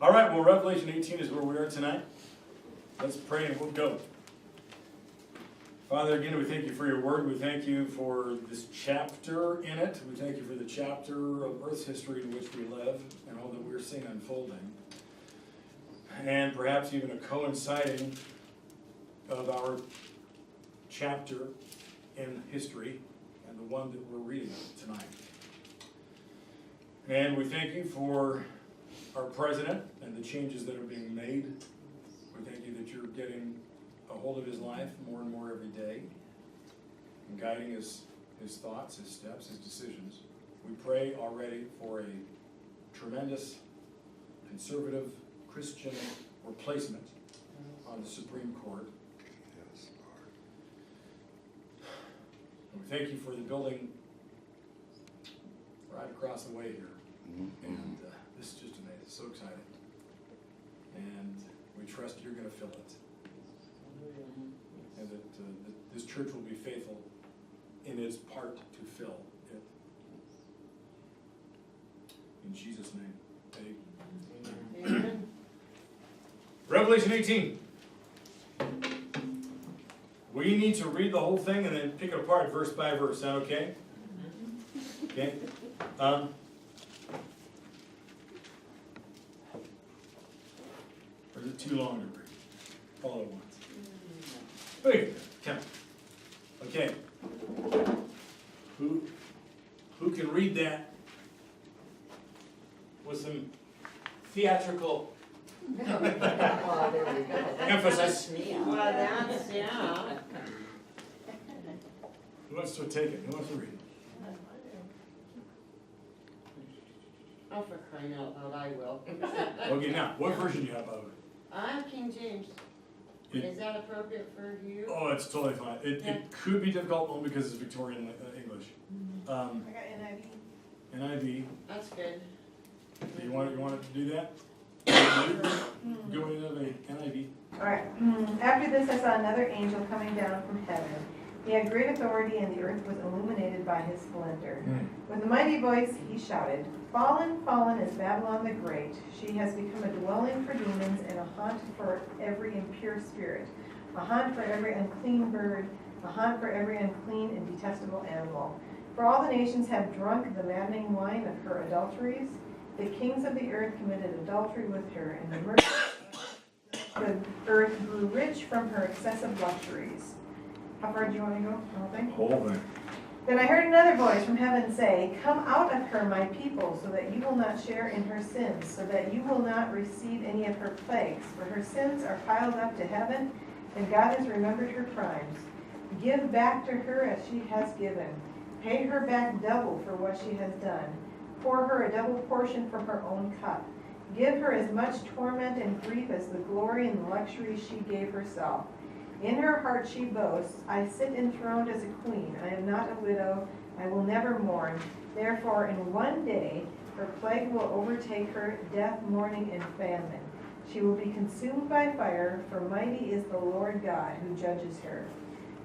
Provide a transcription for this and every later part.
All right, well, Revelation 18 is where we are tonight. Let's pray and we'll go. Father, again, we thank you for your word. We thank you for this chapter in it. We thank you for the chapter of Earth's history in which we live and all that we're seeing unfolding. And perhaps even a coinciding of our chapter in history and the one that we're reading tonight. And we thank you for our president and the changes that are being made. We thank you that you're getting a hold of his life more and more every day and guiding his thoughts, his steps, his decisions. We pray already for a tremendous conservative Christian replacement on the Supreme Court. Yes, Lord. And we thank you for the building right across the way here. Mm-hmm. And this is just amazing, so exciting. And we trust you're going to fill it. And that this church will be faithful in its part to fill it. In Jesus' name, amen. Revelation 18. We need to read the whole thing and then pick it apart verse by verse. Sound okay? Okay. Or is it too long to read all at once? Okay, count. Okay. Who can read that with some theatrical Well, there we go. emphasis? Well, that's, yeah. Who wants to take it? Who wants to read it? Oh, for crying out loud, I will. Okay, now, what version do you have of it? I have King James. It- Is that appropriate for you? Oh, it's totally fine. It could be difficult only because it's Victorian English. I got NIV. NIV. That's good. Do you want it to do that? Go into the NIV. Alright, after this I saw another angel coming down from heaven. He had great authority, and the earth was illuminated by his splendor. With a mighty voice he shouted, "Fallen, fallen is Babylon the Great. She has become a dwelling for demons and a haunt for every impure spirit, a haunt for every unclean bird, a haunt for every unclean and detestable animal. For all the nations have drunk the maddening wine of her adulteries. The kings of the earth committed adultery with her, and the merchants of the earth grew rich from her excessive luxuries." How far do you want to go? The whole thing? Whole thing. Then I heard another voice from heaven say, "Come out of her, my people, so that you will not share in her sins, so that you will not receive any of her plagues. For her sins are piled up to heaven, and God has remembered her crimes. Give back to her as she has given. Pay her back double for what she has done. Pour her a double portion from her own cup. Give her as much torment and grief as the glory and luxury she gave herself. In her heart she boasts, 'I sit enthroned as a queen. I am not a widow. I will never mourn.' Therefore in one day her plague will overtake her, death, mourning, and famine. She will be consumed by fire, for mighty is the Lord God who judges her.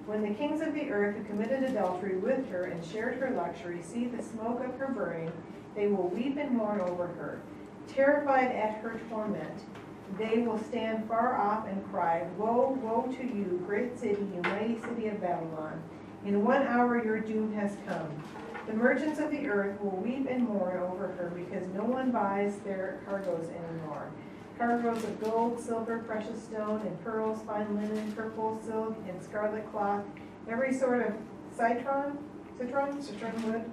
When the kings of the earth who committed adultery with her and shared her luxury see the smoke of her burning, they will weep and mourn over her. Terrified at her torment, they will stand far off and cry, 'Woe, woe to you, great city, you mighty city of Babylon. In 1 hour your doom has come.' The merchants of the earth will weep and mourn over her, because no one buys their cargoes anymore. Cargoes of gold, silver, precious stone, and pearls, fine linen, purple, silk, and scarlet cloth, every sort of citron wood,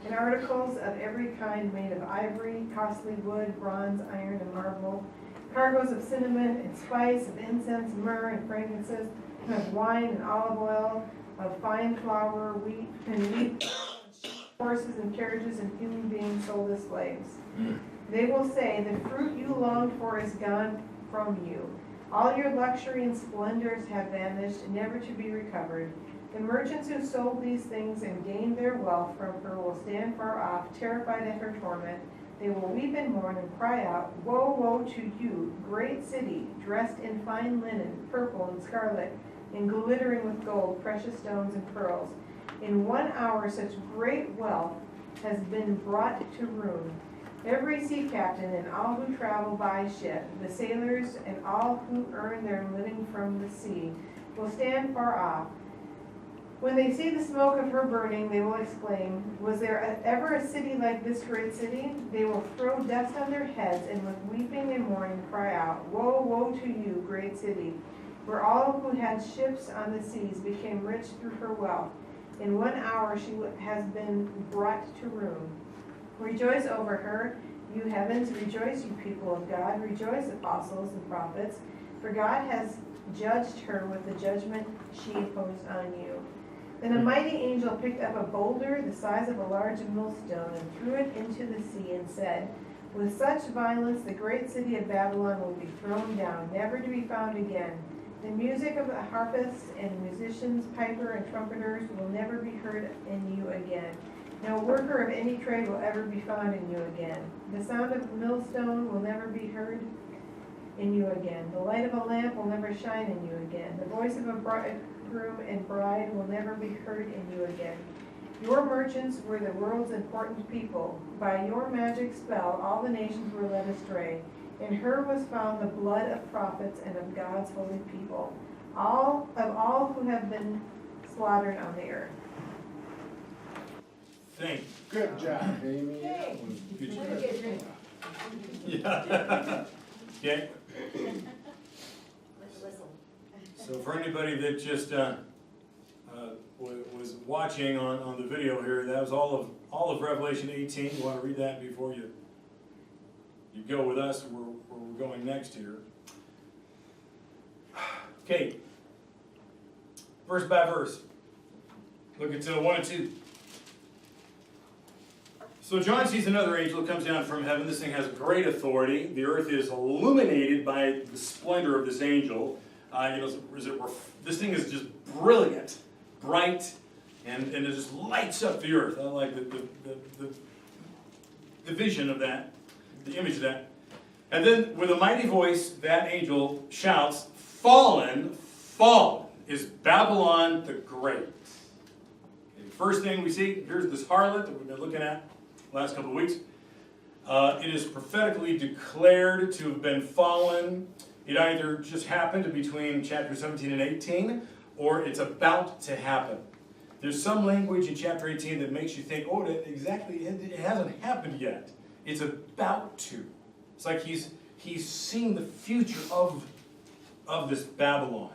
and articles of every kind made of ivory, costly wood, bronze, iron, and marble, cargoes of cinnamon and spice, of incense, myrrh, and fragrances, of wine and olive oil, of fine flour, wheat, horses and carriages, and human beings sold as slaves. They will say, 'The fruit you longed for is gone from you. All your luxury and splendors have vanished, never to be recovered.' The merchants who sold these things and gained their wealth from her will stand far off, terrified at her torment. They will weep and mourn and cry out, 'Woe, woe to you, great city, dressed in fine linen, purple and scarlet, and glittering with gold, precious stones, and pearls. In 1 hour such great wealth has been brought to ruin. Every sea captain and all who travel by ship, the sailors and all who earn their living from the sea, will stand far off. When they see the smoke of her burning, they will exclaim, was there ever a city like this great city? They will throw dust on their heads and with weeping and mourning cry out, woe, woe to you, great city, where all who had ships on the seas became rich through her wealth. In 1 hour she has been brought to ruin. Rejoice over her, you heavens, rejoice, you people of God, rejoice, apostles and prophets, for God has judged her with the judgment she imposed on you. Then a mighty angel picked up a boulder the size of a large millstone and threw it into the sea and said, with such violence the great city of Babylon will be thrown down, never to be found again. The music of the harpists and musicians, piper and trumpeters will never be heard in you again. No worker of any trade will ever be found in you again. The sound of a millstone will never be heard in you again. The light of a lamp will never shine in you again. The voice of a bridegroom and bride will never be heard in you again. Your merchants were the world's important people. By your magic spell, all the nations were led astray. In her was found the blood of prophets and of God's holy people, all who have been slaughtered on the earth. Thank Good job, Amy. Hey. you. Good Let job. me get a drink. Yeah. Okay, Let's whistle. so for anybody that just was watching on the video here, that was all of Revelation 18. You want to read that before you go with us where we're going next here. Okay, verse by verse. Look at 1 and 2. So John sees another angel comes down from heaven. This thing has great authority. The earth is illuminated by the splendor of this angel. This thing is just brilliant, bright, and it just lights up the earth. I like the vision of that, the image of that. And then with a mighty voice, that angel shouts, fallen, fallen is Babylon the Great. Okay, first thing we see, here's this harlot that we've been looking at the last couple of weeks. It is prophetically declared to have been fallen. It either just happened between chapter 17 and 18, or it's about to happen. There's some language in chapter 18 that makes you think, oh, it hasn't happened yet. It's about to. It's like he's seeing the future of this Babylon.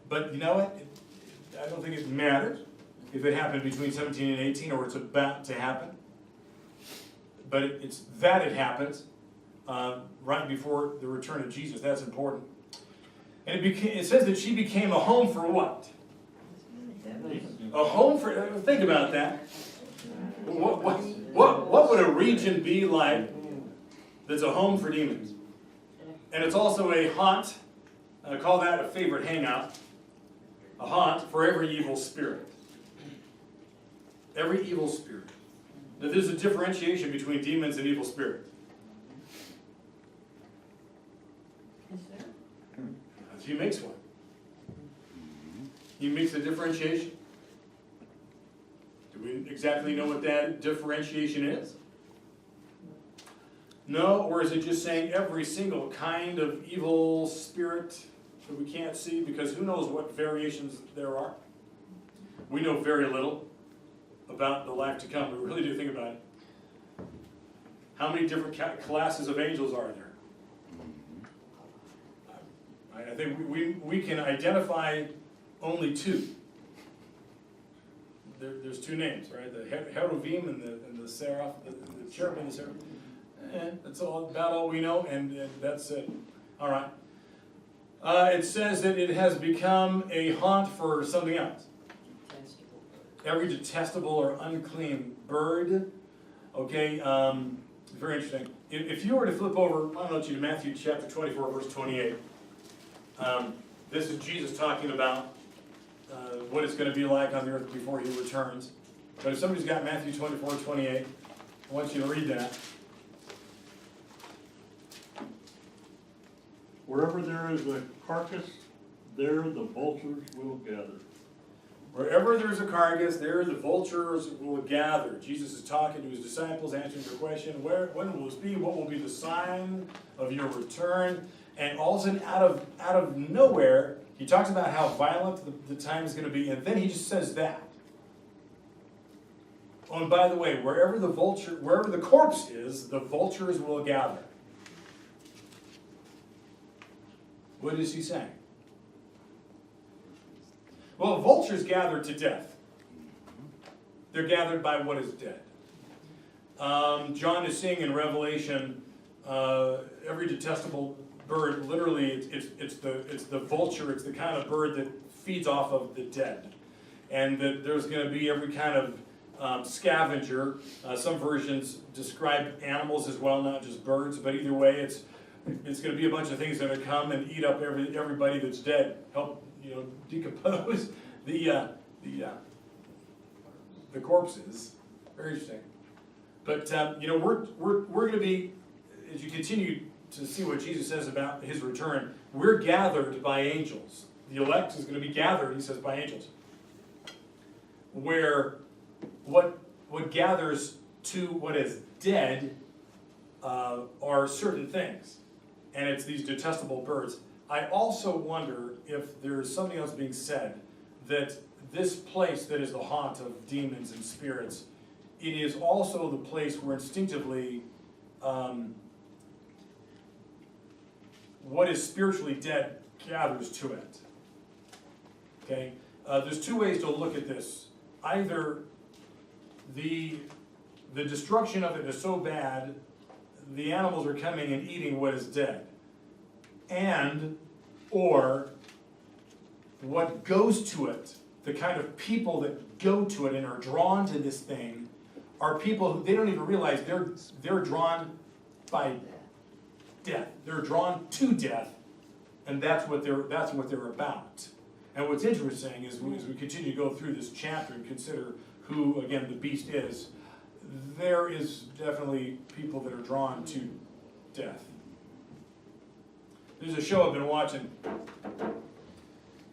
But you know what? I don't think it matters if it happened between 17 and 18 or it's about to happen. But it's that it happens right before the return of Jesus. That's important. And it says that she became a home for what? A home for, think about that. What would a region be like that's a home for demons? And it's also a haunt, call that a favorite hangout, a haunt for every evil spirit. Every evil spirit. Now there's a differentiation between demons and evil spirits. Is there? He makes one. He makes a differentiation. Do we exactly know what that differentiation is? No, or is it just saying every single kind of evil spirit that we can't see? Because who knows what variations there are? We know very little about the life to come. We really do think about it. How many different classes of angels are there? I think we can identify only two. There's two names, right? The Cheruvim and the Seraph, the cherubim and the Seraph. And that's about all we know, and that's it. All right. It says that it has become a haunt for something else. Every detestable or unclean bird. Okay, very interesting. If you were to flip over, I don't know, to Matthew chapter 24, verse 28. This is Jesus talking about what it's going to be like on the earth before he returns. But if somebody's got Matthew 24, 28, I want you to read that. Wherever there is a carcass, there the vultures will gather. Wherever there's a carcass, there the vultures will gather. Jesus is talking to his disciples, answering their question, when will this be? What will be the sign of your return? And all of a sudden, out of nowhere, he talks about how violent the time is going to be, and then he just says that. Oh, and by the way, wherever the corpse is, the vultures will gather. What is he saying? Well, vultures gather to death. They're gathered by what is dead. John is seeing in Revelation every detestable bird. Literally, it's the vulture. It's the kind of bird that feeds off of the dead, and that there's going to be every kind of scavenger. Some versions describe animals as well, not just birds. But either way, it's going to be a bunch of things that are going to come and eat up everybody that's dead. Help decompose the corpses. Very interesting. But we're going to be, as you continue to see what Jesus says about his return, we're gathered by angels. The elect is going to be gathered, he says, by angels. Where what gathers to what is dead are certain things, and it's these detestable birds. I also wonder if there's something else being said, that this place that is the haunt of demons and spirits, it is also the place where instinctively what is spiritually dead gathers to it. Okay? There's two ways to look at this. Either the destruction of it is so bad, the animals are coming and eating what is dead. Or what goes to it, the kind of people that go to it and are drawn to this thing, are people who they don't even realize they're drawn by death. They're drawn to death, and that's what they're about. And what's interesting is as we continue to go through this chapter and consider who, again, the beast is, there is definitely people that are drawn to death. There's a show I've been watching.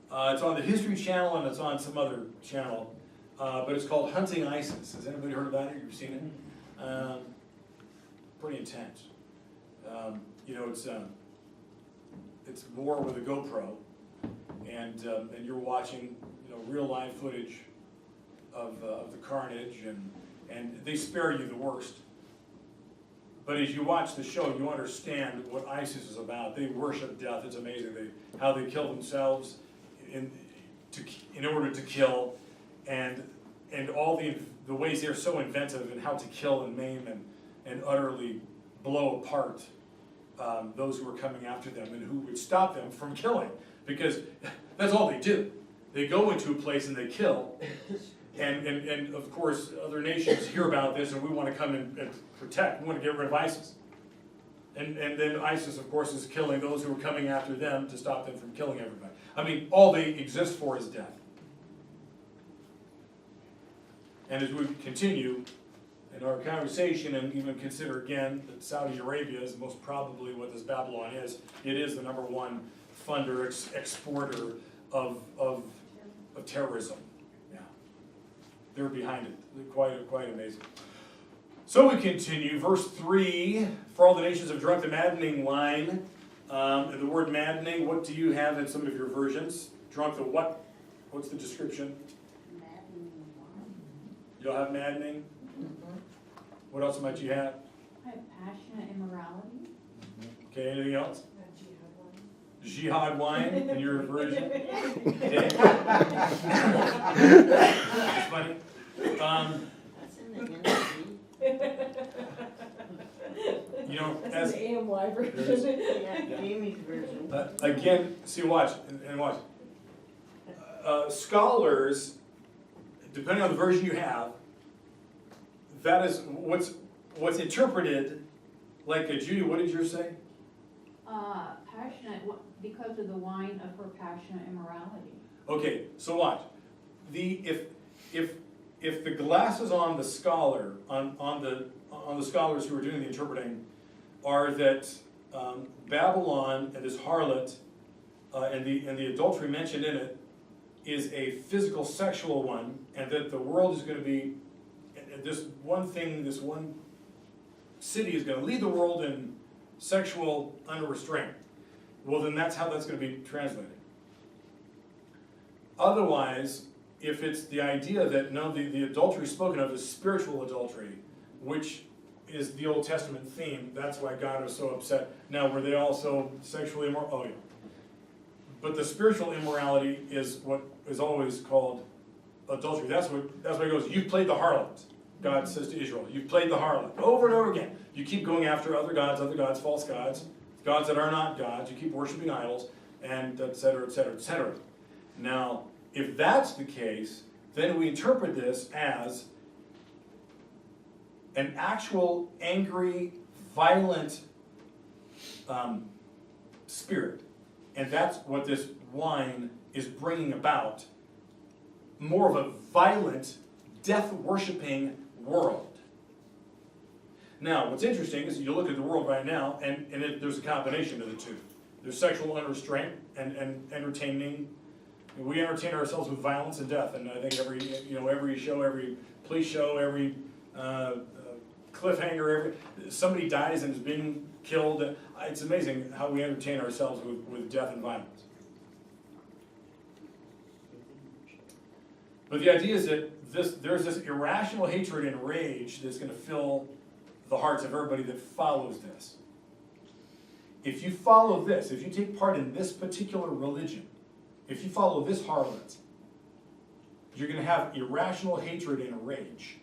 It's on the History Channel and it's on some other channel, but it's called Hunting ISIS. Has anybody heard about it? You've seen it? Pretty intense. It's war with a GoPro, and you're watching real live footage of the carnage, and they spare you the worst. But as you watch the show, you understand what ISIS is about. They worship death. It's amazing how they kill themselves in order to kill, and all the ways they're so inventive in how to kill and maim and utterly blow apart those who are coming after them and who would stop them from killing, because that's all they do. They go into a place and they kill. And of course, other nations hear about this, and we want to come and protect. We want to get rid of ISIS. And then ISIS, of course, is killing those who are coming after them to stop them from killing everybody. I mean, all they exist for is death. And as we continue in our conversation and even consider again that Saudi Arabia is most probably what this Babylon is, it is the #1 funder, exporter of terrorism. They're behind it. They're quite amazing. So we continue. Verse 3, for all the nations have drunk the maddening wine. The word maddening, what do you have in some of your versions? Drunk the what? What's the description? Maddening wine. You don't have maddening? Mm-hmm. What else might you have? I have passionate immorality. Okay, anything else? Jihad wine in your version? Okay. That's funny. That's in the NIV. That's as an AMY version. Yeah, Jamie's version. again, see, watch and watch. Scholars, depending on the version you have, that is what's interpreted. Like Judy, what did yours say? Passionate, because of the wine of her passionate immorality. Okay, so watch. If the glasses on the scholar, on the scholars who are doing the interpreting, are that Babylon and this harlot and the adultery mentioned in it is a physical, sexual one, and that the world is going to be, this one thing, this one city is going to lead the world in sexual unrestraint. Well, then that's how that's going to be translated. Otherwise, if it's the idea that no, the adultery spoken of is spiritual adultery, which is the Old Testament theme, that's why God was so upset. Now, were they also sexually immoral? Oh, yeah. But the spiritual immorality is what is always called adultery. That's what it goes. You've played the harlot, God says to Israel. You've played the harlot over and over again. You keep going after other gods, false gods, gods that are not gods. You keep worshiping idols, and et cetera, et cetera, et cetera. Now, if that's the case, then we interpret this as an actual angry, violent spirit. And that's what this wine is bringing about. More of a violent, death-worshipping world. Now, what's interesting is you look at the world right now, and there's a combination of the two. There's sexual unrestraint and entertaining. We entertain ourselves with violence and death, and I think every show, every police show, every cliffhanger, somebody dies and is being killed. It's amazing how we entertain ourselves with death and violence. But the idea is that there's this irrational hatred and rage that's going to fill the hearts of everybody that follows this. If you follow this, if you take part in this particular religion, if you follow this harlot, you're going to have irrational hatred and rage.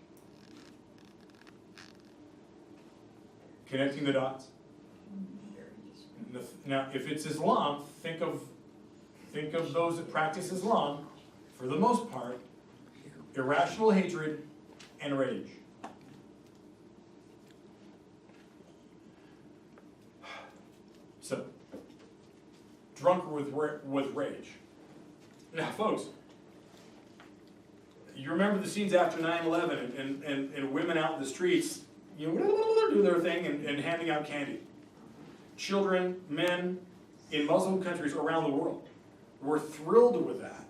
Connecting the dots? Now, if it's Islam, think of those that practice Islam, for the most part, irrational hatred and rage. So, drunk with rage. Now, folks, you remember the scenes after 9/11 and women out in the streets, do their thing and handing out candy. Children, men in Muslim countries around the world were thrilled with that.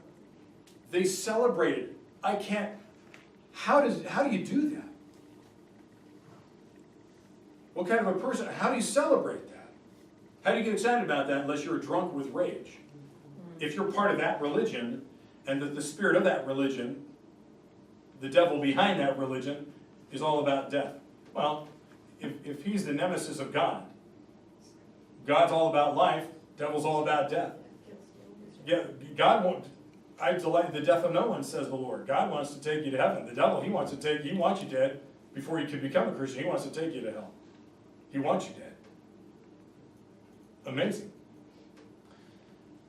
They celebrated. How do you do that? What kind of a person, how do you celebrate that? How do you get excited about that unless you're drunk with rage? If you're part of that religion, and that the spirit of that religion, the devil behind that religion, is all about death. Well, if he's the nemesis of God, God's all about life, devil's all about death. Yeah, God won't, I delight in the death of no one, says the Lord. God wants to take you to heaven. The devil, he wants you dead before you can become a Christian. He wants to take you to hell. He wants you dead. Amazing.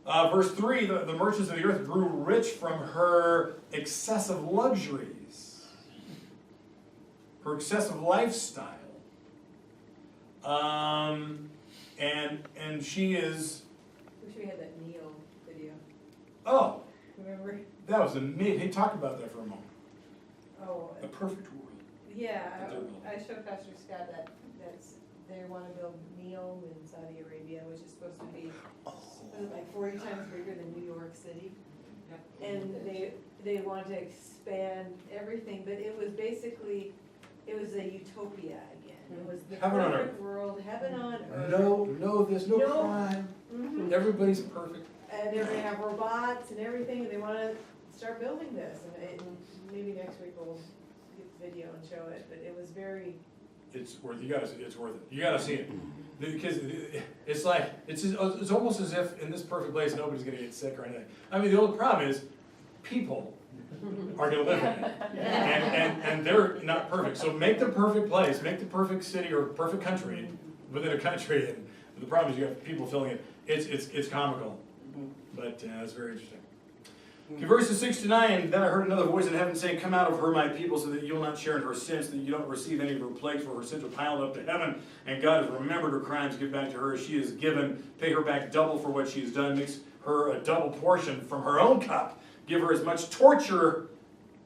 Verse 3, the merchants of the earth grew rich from her excessive luxuries, her excessive lifestyle. And she is... Wish we had that Neo video. Oh, Remember? that was amazing. Hey, talk about that for a moment. Oh, A perfect world. yeah, that they're building. I showed Pastor Scott they want to build Neo in Saudi Arabia, which is supposed to be like 40 times bigger than New York City. And they want to expand everything, but it was basically, it was a utopia again. It was the Heaven on perfect world, heaven on earth. No, there's no No. crime. Mhm. Everybody's perfect. And they're gonna have robots and everything, and they wanna start building this, and maybe next week we'll get the video and show it, but it was very. It's worth it. You gotta see it. Because it's like, it's almost as if in this perfect place nobody's gonna get sick or anything. I mean, the only problem is, people are gonna live in it. And they're not perfect. So make the perfect place, make the perfect city or perfect country within a country, and the problem is you have people filling it. It's comical. But it's very interesting. Okay, verses 6 to 9, then I heard another voice in heaven saying, "Come out of her, my people, so that you will not share in her sins, so that you don't receive any of her plagues, for her sins are piled up to heaven, and God has remembered her crimes. Give back to her as she is given. Pay her back double for what she has done. Mix her a double portion from her own cup. Give her as much torture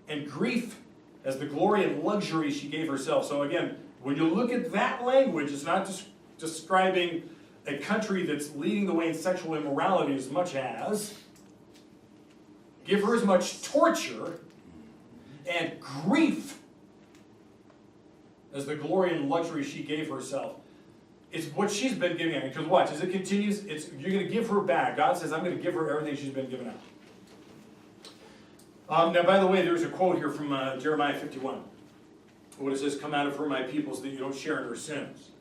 and grief as the glory and luxury she gave herself." So again, when you look at that language, it's not just describing a country that's leading the way in sexual immorality as much as give her as much torture and grief as the glory and luxury she gave herself. It's what she's been giving out. Because watch, as it continues, you're going to give her back. God says, I'm going to give her everything she's been given out. Now, by the way, there's a quote here from Jeremiah 51. What it says, come out of her, my people, so that you don't share in her sins.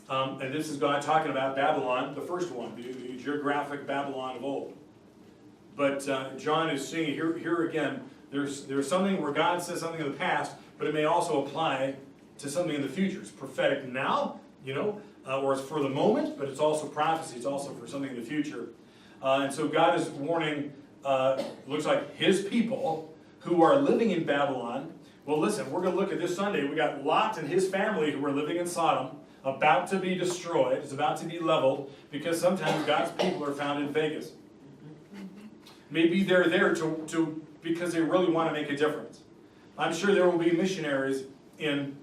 And this is God talking about Babylon, the first one, the geographic Babylon of old. But John is saying here again, there's something where God says something in the past, but it may also apply to something in the future. It's prophetic now, or it's for the moment, but it's also prophecy. It's also for something in the future. And so God is warning, looks like his people who are living in Babylon. Well, listen, we're going to look at this Sunday. We got Lot and his family who are living in Sodom, about to be destroyed. It's about to be leveled, because sometimes God's people are found in Vegas. Maybe they're there because they really want to make a difference. I'm sure there will be missionaries in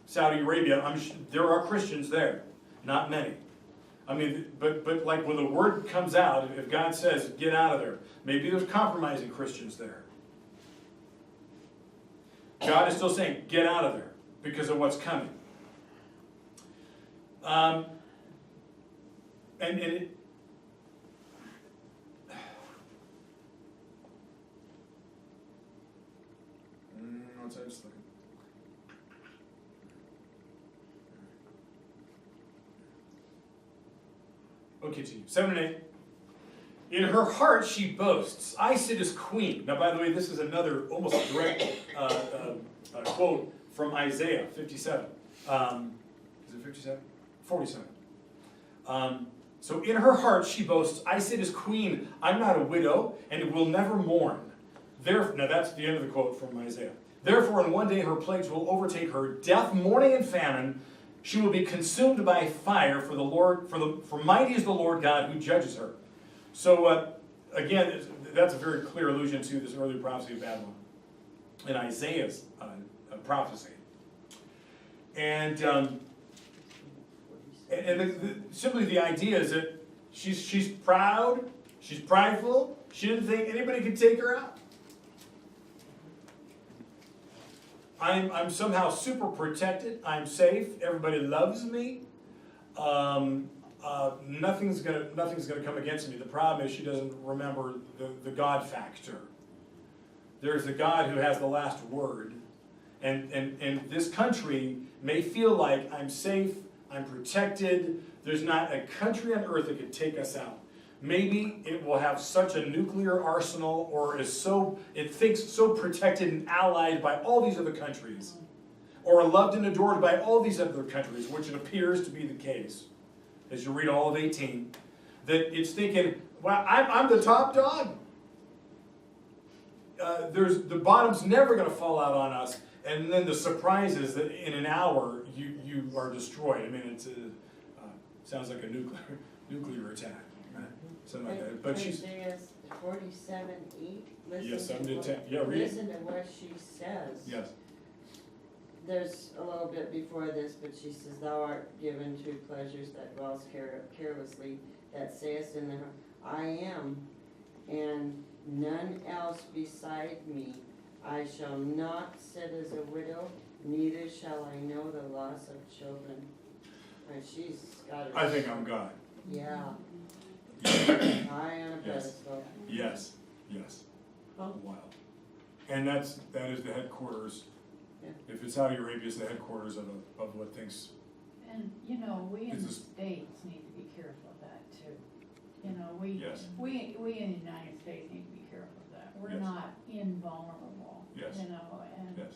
Saudi Arabia. There are Christians there, not many. I mean, but like when the word comes out, if God says, get out of there, maybe there's compromising Christians there. God is still saying, get out of there, because of what's coming. What's I just looking? Okay, 7 and 8. In her heart she boasts, I sit as queen. Now, by the way, this is another almost direct quote from Isaiah 57. Is it 57? 47. So in her heart she boasts, I sit as queen, I'm not a widow, and will never mourn. Now that's the end of the quote from Isaiah. Therefore in one day her plagues will overtake her, death, mourning, and famine. She will be consumed by fire, for mighty is the Lord God who judges her. So again, that's a very clear allusion to this earlier prophecy of Babylon in Isaiah's prophecy. And simply the idea is that she's proud, she's prideful, she didn't think anybody could take her out. I'm somehow super protected, I'm safe, everybody loves me. Nothing's gonna come against me. The problem is she doesn't remember the God factor. There's a God who has the last word. And this country may feel like I'm safe, I'm protected, there's not a country on earth that could take us out. Maybe it will have such a nuclear arsenal, or it thinks so protected and allied by all these other countries, or loved and adored by all these other countries, which it appears to be the case, as you read all of 18, that it's thinking, well, I'm the top dog. The bottom's never going to fall out on us, and then the surprise is that in an hour you are destroyed. I mean, it sounds like a nuclear attack, right? Something like that. But she's Isaiah 47:8. yes, 7 to 10. Yeah, read it. Listen to what she says. Yes. There's a little bit before this, but she says, thou art given to pleasures that dwells carelessly, that sayest in the heart, I am, and none else beside me. I shall not sit as a widow, neither shall I know the loss of children. And she's got I think I'm God. Yeah. High on a Yes. pedestal. Yes. Huh? Wow. And that is the headquarters. Yeah. If it's Saudi Arabia, it's the headquarters of what thinks. And, we in Is the this- States need to be careful of that too. Yes. We in the United States need to be careful of that. We're Yes. not invulnerable. Yes. And Yes.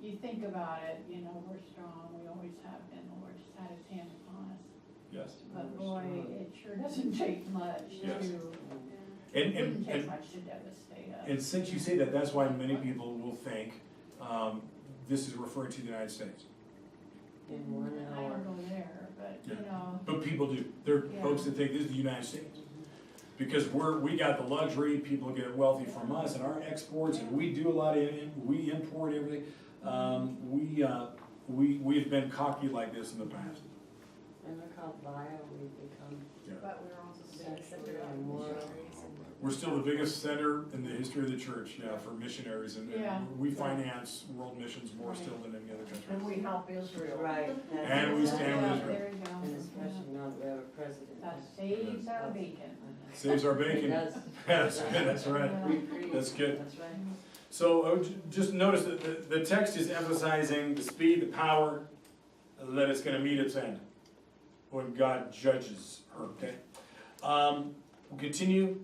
you think about it, we're strong, we always have been, the Lord just had his hand upon us. Yes. But boy, it sure doesn't take much Yes. to, And it wouldn't take much to devastate us. And since you say that, that's why many people will think this is referring to the United States. In 1 I hour. don't go there, but, Yeah. But people do. There are Yeah. folks that think this is the United States. Because we got the luxury, people get wealthy from us and our exports, and we do a lot of we import everything. We've been cocky like this in the past. And look how vile we've become. Yeah. But we're also Sexually sensitive and morally. We're still the biggest center in the history of the church now for missionaries, and Yeah. we finance world missions more still than any other And country. we help Israel. Right. And we stand with Yeah, Israel. there you go. And especially now that we have a president. That saves our bacon. Saves our bacon. It does. That's good, that's right. We agree. That's good. That's right. So just notice that the text is emphasizing the speed, the power, that it's gonna meet its end when God judges her, okay? We'll continue.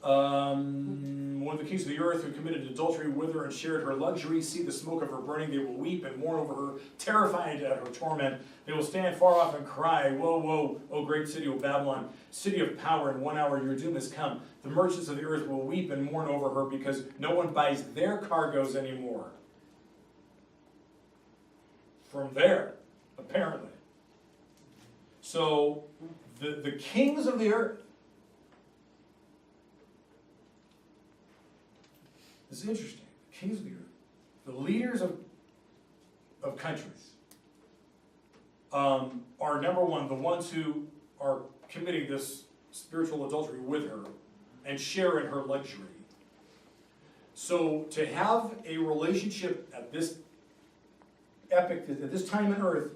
One of the kings of the earth who committed adultery with her and shared her luxury, see the smoke of her burning, they will weep and mourn over her, terrified at her torment. They will stand far off and cry, woe, woe, O great city of Babylon, city of power, in 1 hour your doom has come. The merchants of the earth will weep and mourn over her because no one buys their cargoes anymore. From there, apparently. So, the kings of the earth, this is interesting, the kings of the earth, the leaders of countries, are number one, the ones who are committing this spiritual adultery with her and share in her luxury. So to have a relationship at this epoch, at this time on earth,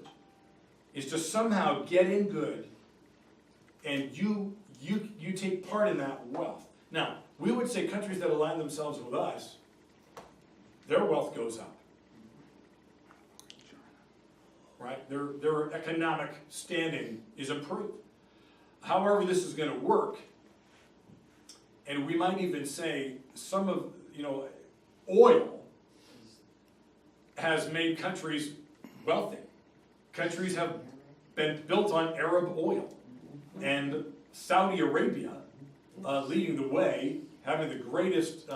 is to somehow get in good, and you take part in that wealth. Now, we would say countries that align themselves with us, their wealth goes up. Right? Their economic standing is improved. However this is going to work, and we might even say some of, oil has made countries wealthy. Countries have been built on Arab oil. And Saudi Arabia, leading the way, having the greatest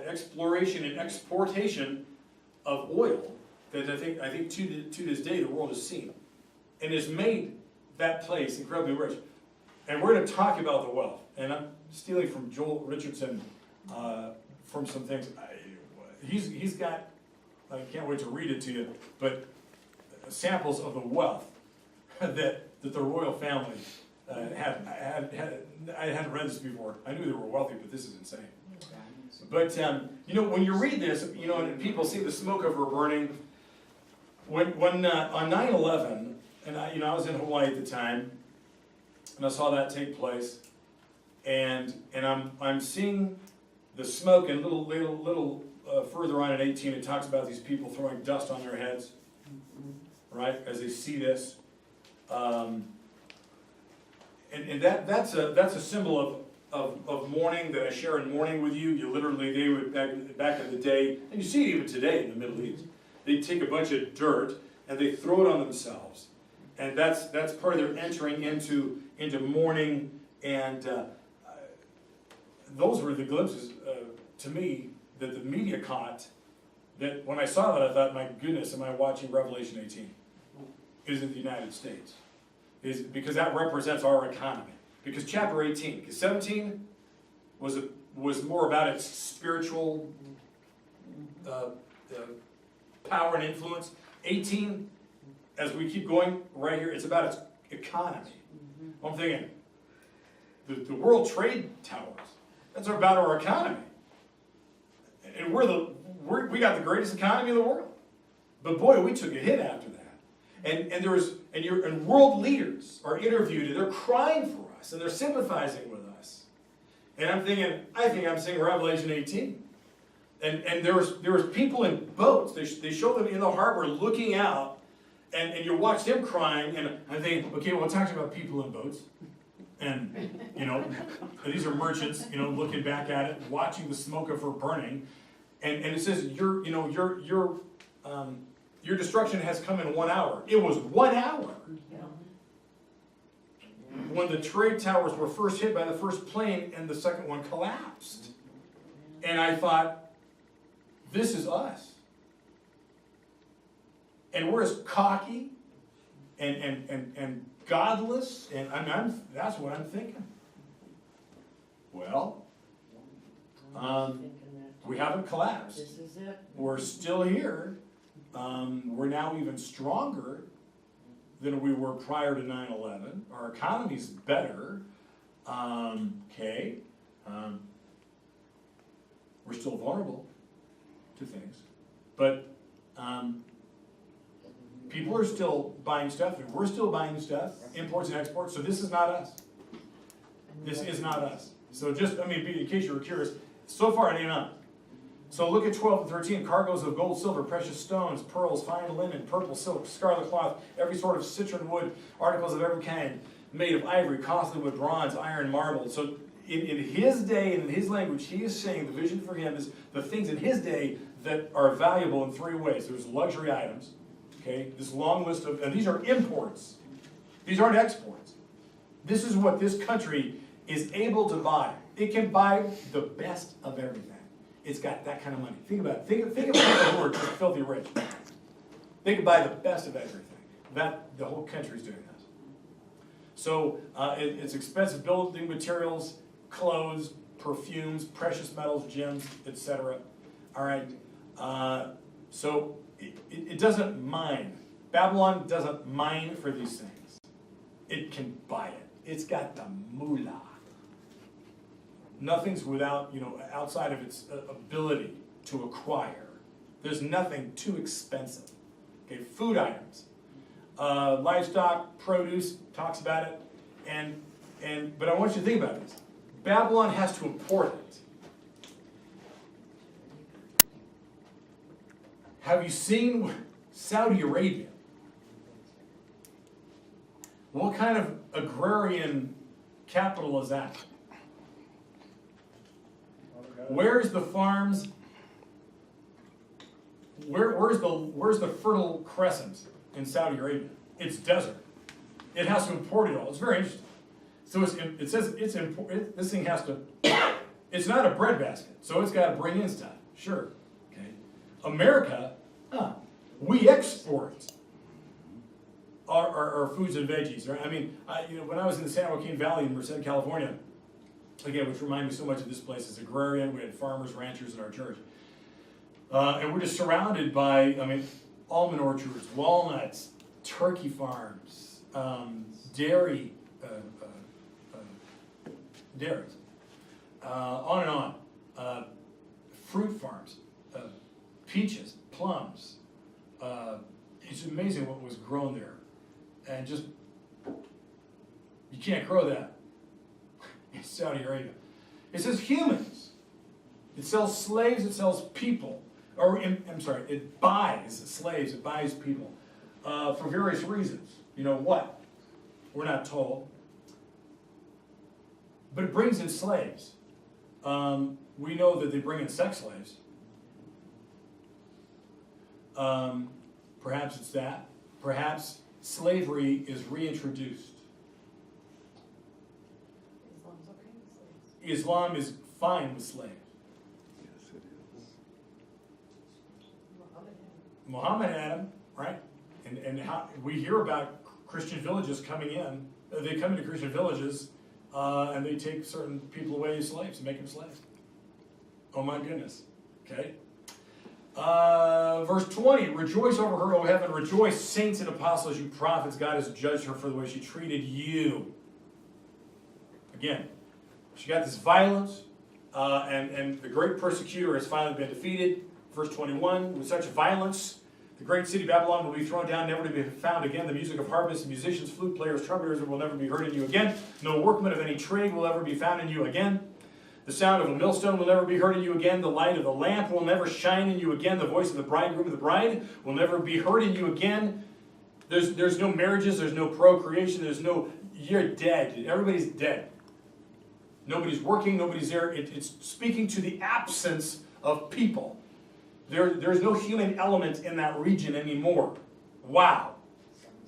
exploration and exportation of oil that I think to this day the world has seen, and has made that place incredibly rich. And we're going to talk about the wealth, and I'm stealing from Joel Richardson from some things. He's got, I can't wait to read it to you, but samples of the wealth that the royal family had. I hadn't read this before. I knew they were wealthy, but this is insane. But when you read this, and people see the smoke of her burning. When on 9/11, and I was in Hawaii at the time, and I saw that take place, and I'm seeing the smoke, and little further on at 18, it talks about these people throwing dust on their heads, right, as they see this, and that's a symbol of mourning that I share in mourning with you. You literally, they would back in the day, and you see it even today in the Middle East. They take a bunch of dirt and they throw it on themselves, and that's part of their entering into mourning. And those were the glimpses to me that the media caught. That when I saw that, I thought, my goodness, am I watching Revelation 18? Is it the United States? Is because that represents our economy. Because chapter 18, because 17 was more about its spiritual power and influence. 18, as we keep going right here, it's about its economy. I'm thinking, the World Trade Towers, that's about our economy. And we got the greatest economy in the world. But boy, we took a hit after that. And world leaders are interviewed, and they're crying for us, and they're sympathizing with us. And I'm thinking, I think I'm seeing Revelation 18. And there was people in boats. They show them in the harbor looking out, and you watch them crying, and I'm thinking, okay, well, it talks about people in boats. And, these are merchants, looking back at it, watching the smoke of her burning. And it says, your destruction has come in 1 hour. It was 1 hour. When the trade towers were first hit by the first plane and the second one collapsed. And I thought, this is us. And we're as cocky and godless, and that's what I'm thinking. Well, we haven't collapsed. This is it. We're still here. We're now even stronger than we were prior to 9/11. Our economy's better. Okay. We're still vulnerable to things, but people are still buying stuff, and we're still buying stuff, imports and exports, so this is not us. This is not us. So just, in case you were curious, so far it ain't up. So look at 12 and 13, cargoes of gold, silver, precious stones, pearls, fine linen, purple, silk, scarlet cloth, every sort of citron wood, articles of every kind, made of ivory, costly wood, bronze, iron, marble. So in his day and in his language, he is saying the vision for him is the things in his day that are valuable in three ways. There's luxury items, okay, this long list of, and these are imports. These aren't exports. This is what this country is able to buy. It can buy the best of everything. It's got that kind of money. Think about it. Think of people who are just filthy rich. They can buy the best of everything. The whole country's doing this. So it's expensive building materials, clothes, perfumes, precious metals, gems, etc. All right. So it doesn't mine. Babylon doesn't mine for these things. It can buy it. It's got the moolah. Nothing's without, outside of its ability to acquire. There's nothing too expensive. Okay, food items, livestock, produce, talks about it, but I want you to think about this. Babylon has to import it. Have you seen Saudi Arabia? What kind of agrarian capital is that? Where's the farms? Where's the fertile crescent in Saudi Arabia? It's desert. It has to import it all. It's very interesting. So it says this thing has to. It's not a breadbasket, so it's got to bring in stuff. Sure, okay. America, we export our foods and veggies. Right? When I was in the San Joaquin Valley in Merced, California. Again, which reminded me so much of this place as agrarian. We had farmers, ranchers in our church. And we're just surrounded by, almond orchards, walnuts, turkey farms, dairies, on and on. Fruit farms, peaches, plums. It's amazing what was grown there. And just, you can't grow that in Saudi Arabia. It says humans. It sells slaves, it sells people. It buys slaves, it buys people for various reasons. You know what? We're not told. But it brings in slaves. We know that they bring in sex slaves. Perhaps it's that. Perhaps slavery is reintroduced. Islam is fine with slaves. Yes, it is. Muhammad had them, right? And how we hear about Christian villages coming in. They come into Christian villages and they take certain people away as slaves and make them slaves. Oh my goodness. Okay. Verse 20, rejoice over her, O heaven, rejoice, saints and apostles, you prophets. God has judged her for the way she treated you. Again, she got this violence, and the great persecutor has finally been defeated. Verse 21, with such violence, the great city Babylon will be thrown down, never to be found again. The music of harpists, musicians, flute players, trumpeters will never be heard in you again. No workman of any trade will ever be found in you again. The sound of a millstone will never be heard in you again. The light of the lamp will never shine in you again. The voice of the bridegroom and the bride will never be heard in you again. There's no marriages. There's no procreation. You're dead. Everybody's dead. Nobody's working. Nobody's there. It's speaking to the absence of people. There's no human element in that region anymore. Wow.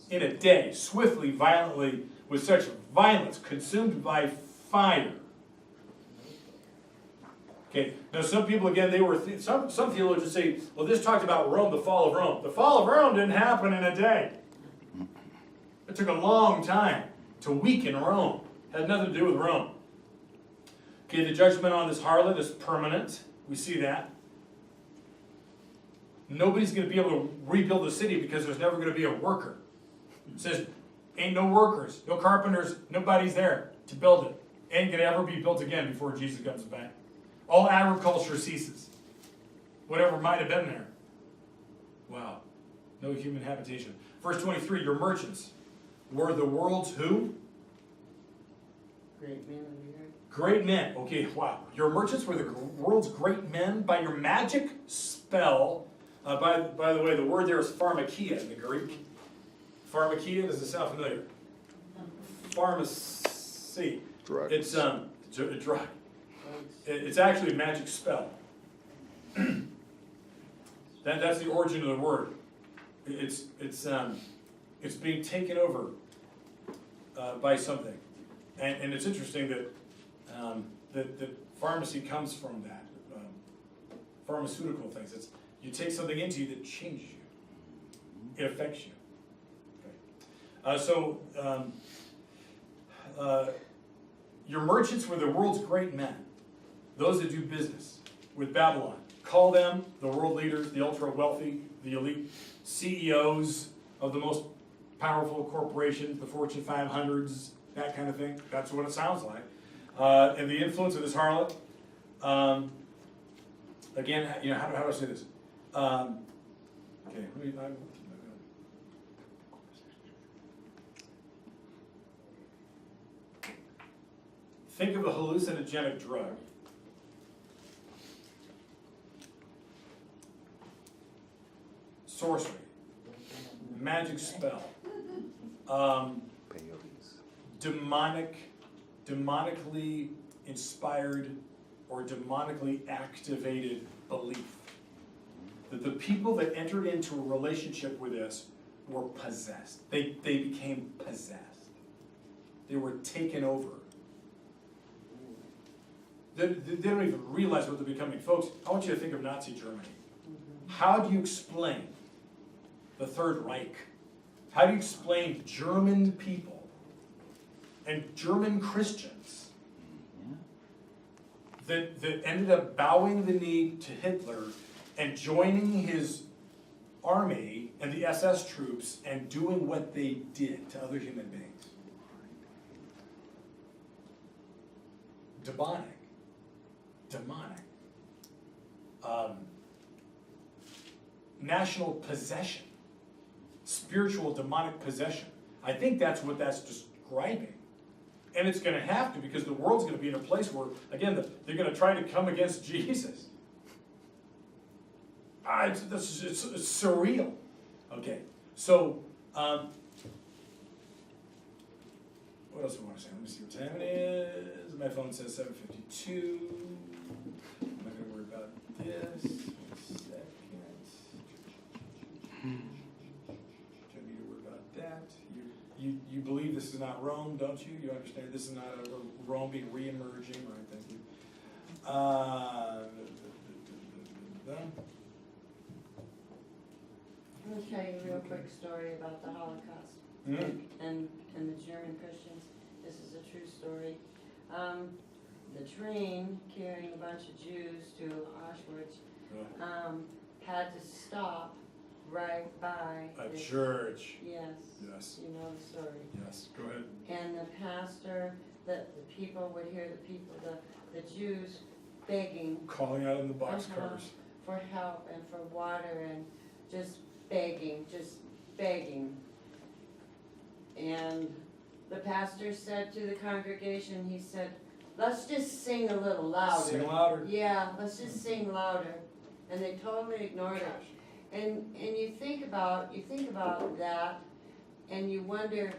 In a day, swiftly, violently, with such violence, consumed by fire. Okay, now some people, again, some theologians say, well, this talked about Rome, the fall of Rome. The fall of Rome didn't happen in a day. It took a long time to weaken Rome. It had nothing to do with Rome. Okay, the judgment on this harlot is permanent. We see that. Nobody's going to be able to rebuild the city because there's never going to be a worker. It says, ain't no workers, no carpenters, nobody's there to build it. ain't gonna ever be built again before Jesus comes back. All agriculture ceases. Whatever might have been there. Wow. No human habitation. Verse 23, your merchants were the world's who? Great men of the earth. Great men. Okay, wow. Your merchants were the world's great men by your magic spell. By the way, the word there is pharmakia in the Greek. Pharmakia, does it sound familiar? Pharmacy. Drugs. It's a drug. Drugs. It's actually a magic spell. That's the origin of the word. It's being taken over by something, and it's interesting that that pharmacy comes from that pharmaceutical things. It's you take something into you that changes you. It affects you. Okay. Your merchants were the world's great men, those that do business with Babylon. Call them the world leaders, the ultra wealthy, the elite CEOs of the most powerful corporations, the Fortune 500s, that kind of thing. That's what it sounds like. And the influence of this harlot. Again, how do I say this? Okay, think of a hallucinogenic drug. Sorcery, magic spell, Peyotes. demonically inspired or demonically activated belief. That the people that entered into a relationship with this were possessed. They became possessed. They were taken over. They don't even realize what they're becoming. Folks, I want you to think of Nazi Germany. How do you explain the Third Reich? How do you explain German people and German Christians that ended up bowing the knee to Hitler and joining his army and the SS troops and doing what they did to other human beings? Demonic. National possession. Spiritual demonic possession. I think that's what that's describing. And it's going to have to, because the world's going to be in a place where, again, they're going to try to come against Jesus. It's surreal. Okay, so, what else do I want to say? Let me see what time it is. My phone says 7:52. I'm not going to worry about this. 1 second. Don't need to worry about that. You believe this is not Rome, don't you? You understand this is not a Rome being re-emerging, right? Thank you. Let me tell you a real quick story about the Holocaust and the German Christians. This is a true story. The train carrying a bunch of Jews to Auschwitz had to stop right by A the church. Yes. Yes. You know the story. Yes. Go ahead. And the pastor, the people would hear the Jews begging Calling out in the boxcars. for help and for water and just begging. And the pastor said to the congregation, he said, let's just sing a little louder. Sing louder. Yeah, let's just sing louder. And they totally ignored it. And you think about that, and you wonder,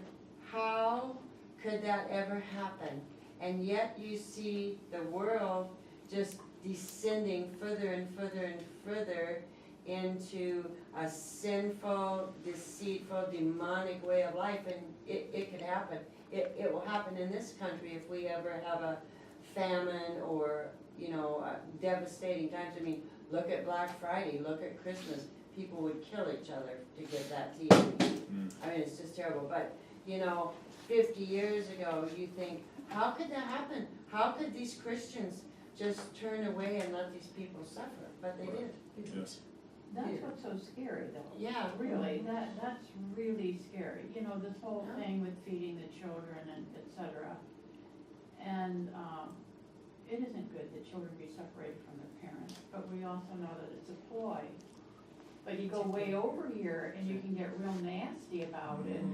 how could that ever happen? And yet you see the world just descending further and further and further into a sinful, deceitful, demonic way of life, and it could happen. It will happen in this country if we ever have a famine or, devastating times. I mean, look at Black Friday, look at Christmas. People would kill each other to get that TV. I mean, it's just terrible. But, 50 years ago, you think, how could that happen? How could these Christians just turn away and let these people suffer? But they did. Yes. That's what's so scary though. Yeah. Really, that's really scary. This whole thing with feeding the children and et cetera. And, it isn't good that children be separated from their parents, but we also know that it's a ploy. But you go way over here and you can get real nasty about it.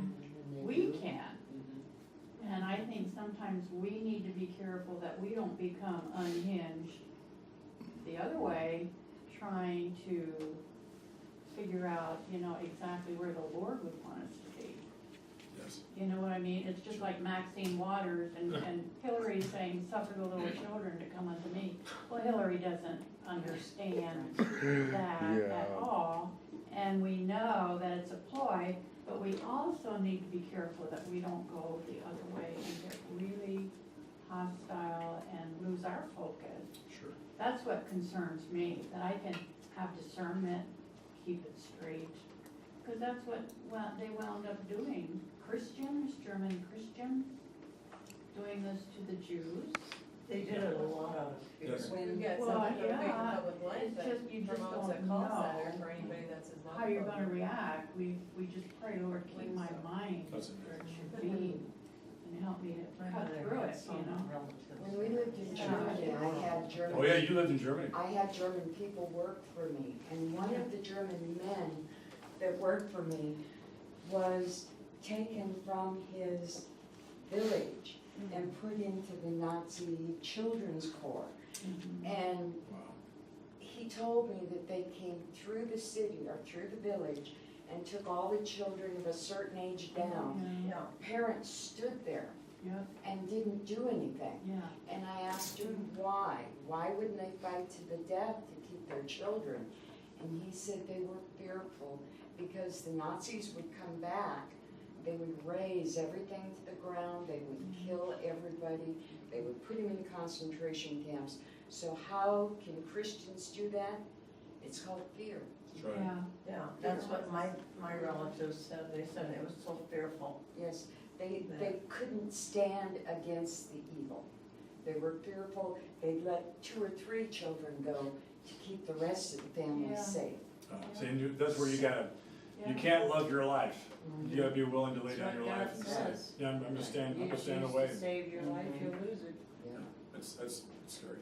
We can. And I think sometimes we need to be careful that we don't become unhinged the other way, trying to figure out, exactly where the Lord would want us to be. Yes. You know what I mean? It's just like Maxine Waters and Hillary saying, suffer the little children to come unto me. Well, Hillary doesn't understand that at all. And we know that it's a ploy, but we also need to be careful that we don't go the other way and get really hostile and lose our focus. Sure. That's what concerns me, that I can have discernment, keep it straight. Because that's what they wound up doing. Christians, German Christians, doing this to the Jews. They did it a lot out of fear. Yes. When We've got Well, something that'll be in yeah, public life it's that just- you just promotes a don't call know center for anybody that's his How you're gonna react, we just pray, Lord, keep my mind That's where it. it should be, and help me to cut through it, When we lived in Germany, I had German. Oh, yeah, you lived in Germany. I had German people work for me, and one of the German men that worked for me was taken from his village and put into the Nazi Children's Corps. And Wow. he told me that they came through the city or through the village and took all the children of a certain age down. Yeah. Parents stood there Yeah, and didn't do anything. yeah, And I asked him why. Why wouldn't they fight to the death to keep their children? And he said they were fearful because the Nazis would come back. They would raze everything to the ground. They would kill everybody. They would put them in concentration camps. So how can Christians do that? It's called fear. That's right. yeah. Yeah, that's what my relatives said. They said it was so fearful. Yes, they couldn't stand against the evil. They were fearful. They'd let 2 or 3 children go to keep the rest of the family Yeah. safe. See, and that's where you gotta, you can't love your life. You gotta be willing to lay That's down your what life God and say, says. yeah, I'm gonna stand, You I'm gonna stand choose away. to save your life, you'll lose it. Yeah. That's scary.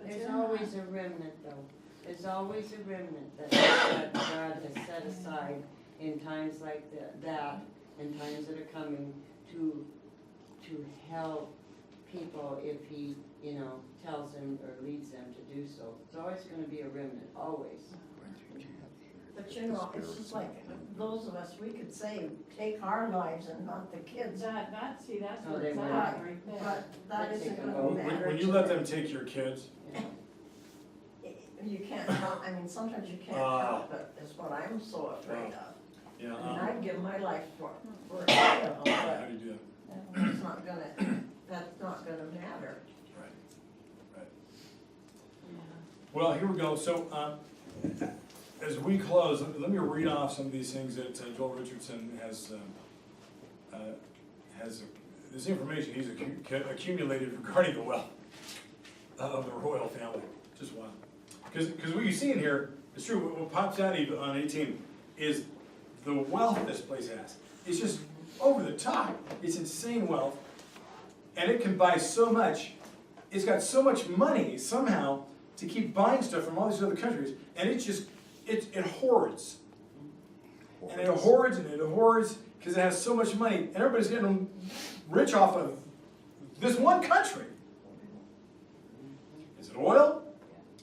There's always a remnant though. There's always a remnant that God has set aside in times like that, in times that are coming to help people if he, tells them or leads them to do so. It's always gonna be a remnant, always. But it's just like, those of us, we could say, take our lives and not the kids. That's No, where they it's won't. at right there. But that They isn't take gonna them over. matter. When you to let them. them take your kids, You can't help, sometimes you can't help it, is what I'm so afraid of. yeah, And I'd give my life for it, how but do you do that? it's not gonna, that's not gonna matter. Right. Well, here we go. So, as we close, let me read off some of these things that Joel Richardson has, this information he's accumulated regarding the wealth of the royal family. Just wow. Because what you see in here, it's true, what pops out even on 18 is the wealth this place has. It's just over the top. It's insane wealth. And it can buy so much. It's got so much money somehow to keep buying stuff from all these other countries. And it just, it hoards. And it hoards and it hoards because it has so much money. And everybody's getting rich off of this one country. Is it oil?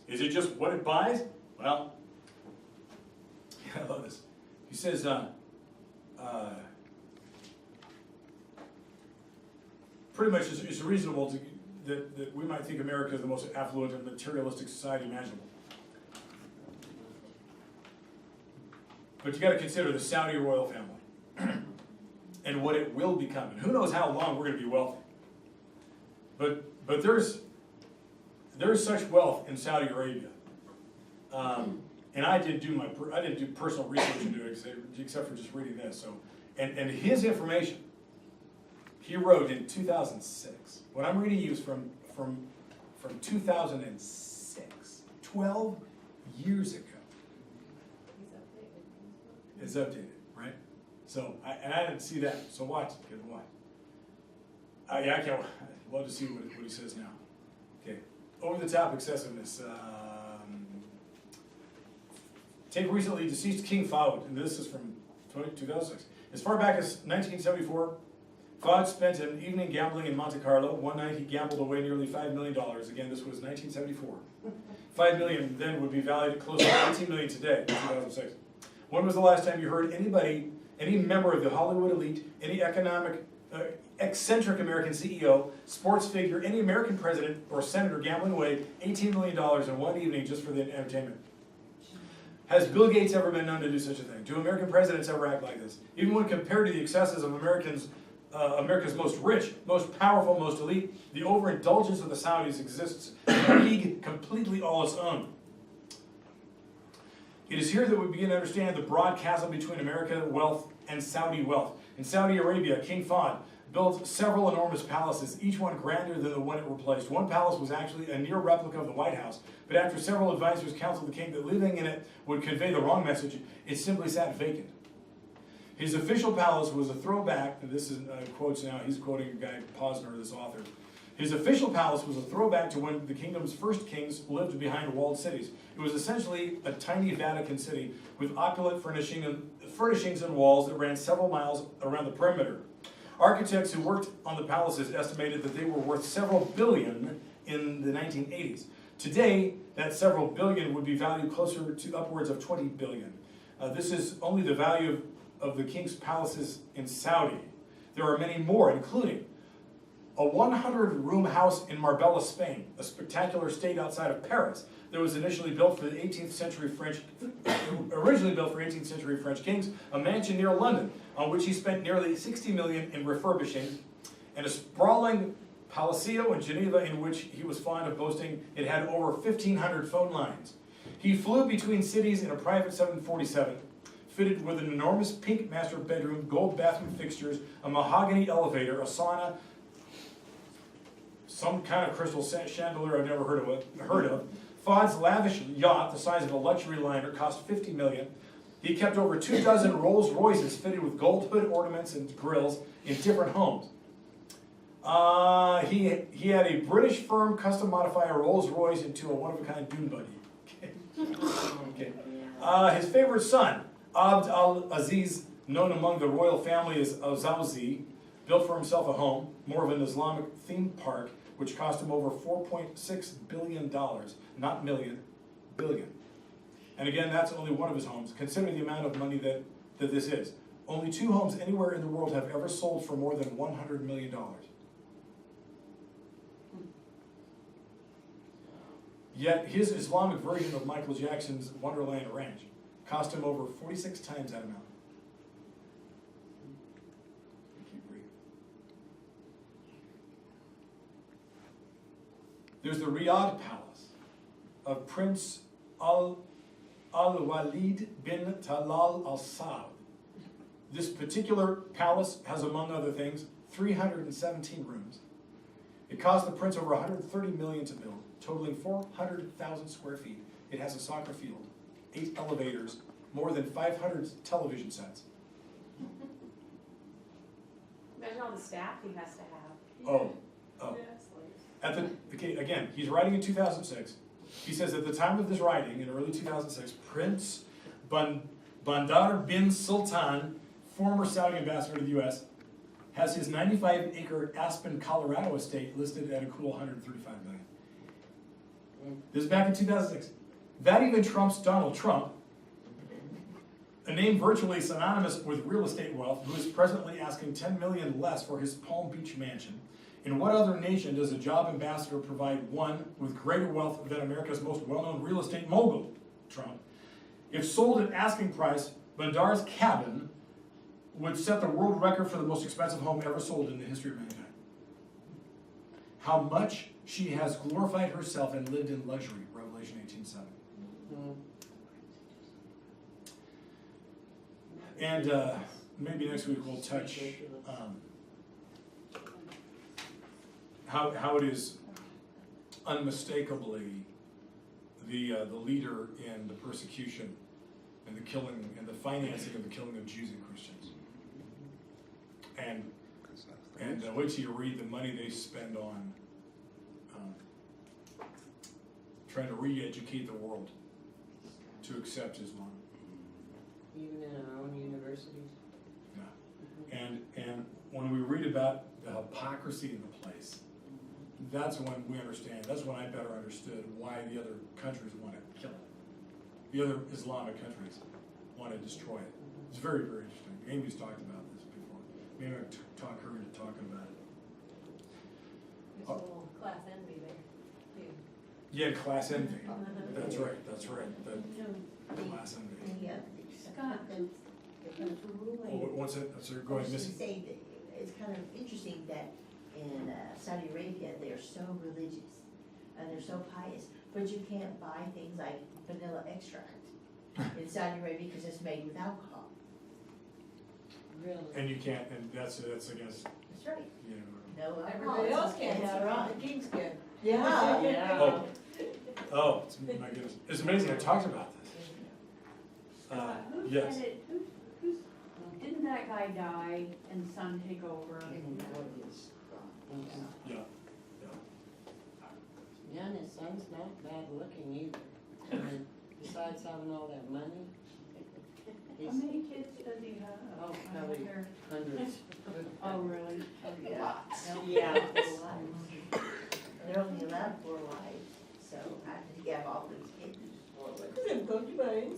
Is it just what it buys? Well, I love this. He says, pretty much it's reasonable that we might think America is the most affluent and materialistic society imaginable. But you got to consider the Saudi royal family and what it will become. And who knows how long we're going to be wealthy. But there's such wealth in Saudi Arabia. And I didn't do personal research into it except for just reading this. So, and his information, he wrote in 2006. What I'm reading you is from 2006, 12 years ago. It's updated, right? So, I didn't see that. So watch it, watch. Yeah, I can't, I'd love to see what he says now. Okay, over-the-top excessiveness. Take recently deceased King Fahd, and this is from 2006. As far back as 1974, Fahd spent an evening gambling in Monte Carlo. One night he gambled away nearly $5 million. Again, this was 1974. $5 million then would be valued at close to $18 million today, 2006. When was the last time you heard anybody, any member of the Hollywood elite, any eccentric American CEO, sports figure, any American president or senator gambling away $18 million in one evening just for the entertainment? Has Bill Gates ever been known to do such a thing? Do American presidents ever act like this? Even when compared to the excesses of America's most rich, most powerful, most elite, the overindulgence of the Saudis exists in a league completely all its own. It is here that we begin to understand the broad chasm between American wealth and Saudi wealth. In Saudi Arabia, King Fahd built several enormous palaces, each one grander than the one it replaced. One palace was actually a near replica of the White House, but after several advisors counseled the king that living in it would convey the wrong message, it simply sat vacant. His official palace was a throwback, and this is quotes now, he's quoting a guy, Posner, this author. His official palace was a throwback to when the kingdom's first kings lived behind walled cities. It was essentially a tiny Vatican city with opulent furnishings and walls that ran several miles around the perimeter. Architects who worked on the palaces estimated that they were worth several billion in the 1980s. Today, that several billion would be valued closer to upwards of 20 billion. This is only the value of the king's palaces in Saudi. There are many more, including a 100-room house in Marbella, Spain, a spectacular estate outside of Paris that was originally built for 18th century French kings, a mansion near London on which he spent nearly 60 million in refurbishing, and a sprawling Palacio in Geneva in which he was fond of boasting it had over 1,500 phone lines. He flew between cities in a private 747, fitted with an enormous pink master bedroom, gold bathroom fixtures, a mahogany elevator, a sauna, some kind of crystal chandelier I've never heard of. Fahd's lavish yacht, the size of a luxury liner, cost 50 million. He kept over 24 Rolls Royces fitted with gold hood ornaments and grills in different homes. He had a British firm custom modify a Rolls Royce into a one-of-a-kind dune buggy. Okay. His favorite son, Abd al-Aziz, known among the royal family as Azawzi, built for himself a home, more of an Islamic theme park, which cost him over $4.6 billion, not million, billion. And again, that's only one of his homes. Consider the amount of money that this is. Only 2 homes anywhere in the world have ever sold for more than $100 million. Yet his Islamic version of Michael Jackson's Wonderland Ranch cost him over 46 times that amount. There's the Riyadh Palace of Prince Al-Walid bin Talal al-Saud. This particular palace has, among other things, 317 rooms. It cost the prince over 130 million to build, totaling 400,000 square feet. It has a soccer field, 8 elevators, more than 500 television sets. Imagine all the staff he has to have. Oh. Again, he's writing in 2006. He says at the time of this writing, in early 2006, Prince Bandar bin Sultan, former Saudi ambassador to the U.S., has his 95-acre Aspen, Colorado estate listed at a cool $135 million. This is back in 2006. That even trumps Donald Trump, a name virtually synonymous with real estate wealth, who is presently asking $10 million less for his Palm Beach mansion. In what other nation does a job ambassador provide one with greater wealth than America's most well-known real estate mogul, Trump? If sold at asking price, Bandar's cabin would set the world record for the most expensive home ever sold in the history of mankind. How much she has glorified herself and lived in luxury, Revelation 18:7. And maybe next week we'll touch how it is unmistakably the leader in the persecution and the killing and the financing of the killing of Jews and Christians. And And wait till you read the money they spend on trying to re-educate the world to accept Islam. Even in our own universities. And when we read about the hypocrisy in the place, that's when we understand, that's when I better understood why the other countries want to kill it. The other Islamic countries want to destroy it. It's very, very interesting. Amy's talked about this before. Maybe I talk her into talking about it. There's a little class envy there, too. Yeah, class envy. That's right, that's right. The You know, class envy. Scott. the ruling. Oh, what's it? So go ahead, I was Missy. just saying that it's kind of interesting that in Saudi Arabia, they're so religious and they're so pious, but you can't buy things like vanilla extract in Saudi Arabia because it's made with alcohol. Really? And you can't, and that's against, That's right. you know. No alcohol. Everybody else can, That's yeah, right. the kings can. Yeah. Yeah. Oh, my goodness. It's amazing I talked about this. Who Yes. said it, didn't that guy die and son take over? Yeah. Yeah, and his son's not bad looking either. I mean, besides having all that money, How he's many kids does he have? Oh, I probably wonder. hundreds. Oh, really? Yeah. Yeah. They're only allowed 4 wives, so after you have all these kids.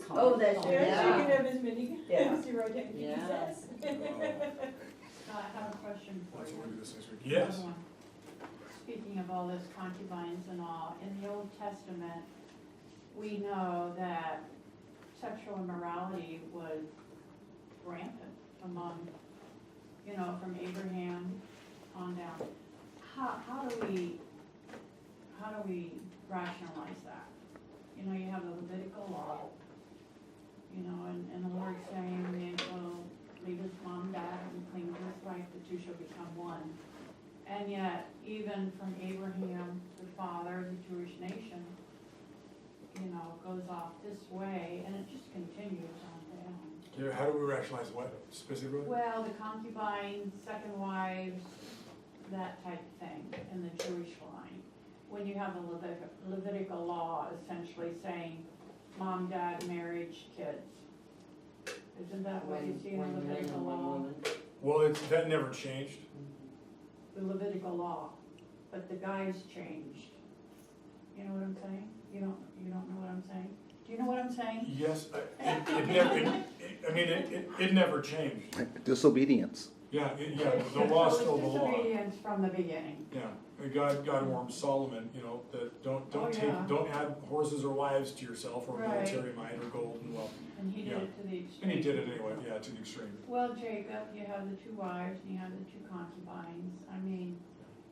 Oh, that's right. Yeah. have as many Yeah. as you rotate. Yeah. I have a question for Let's you. look at this next week. Yes. Another one. Speaking of all this concubines and all, in the Old Testament, we know that sexual immorality was rampant among, from Abraham on down. How do we rationalize that? You have the Levitical law, and the Lord saying, man will leave his mom and dad and cling to his wife, the two shall become one. And yet, even from Abraham, the father of the Jewish nation, goes off this way, and it just continues on down. Yeah, how do we rationalize what specifically? Well, the concubines, second wives, that type of thing in the Jewish line. When you have the Levitical law essentially saying mom, dad, marriage, kids. Isn't that what you see in the One man Levitical and one law? woman. Well, that never changed. The Levitical law, but the guys changed. You know what I'm saying? You don't know what I'm saying? Do you know what I'm saying? Yes, it never changed. Disobedience. Yeah, the law's still the law. Disobedience from the beginning. Yeah, and God warned Solomon, that yeah. don't add horses or wives to yourself, or Right. military might, or gold and wealth. And he did Yeah. it to the extreme. And he did it anyway, yeah, to the extreme. Well, Jacob, you have the 2 wives and you have the 2 concubines. I mean,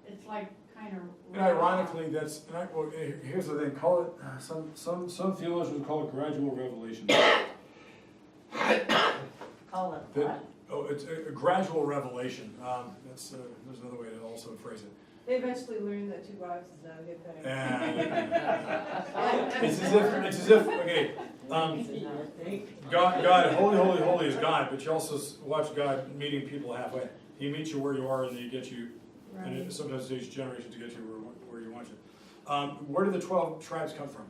it's like kind of. And ironically, here's the thing, call it, some theologians call it gradual revelation. Call it That- what? Oh, it's a gradual revelation, there's another way to also phrase it. They eventually learned that 2 wives is not a good thing. It's as if, okay, God, holy is God, but you also watch God meeting people halfway. He meets you where you are, and then he gets you, and it sometimes takes generations to get you where you want you. Where do the 12 tribes come from?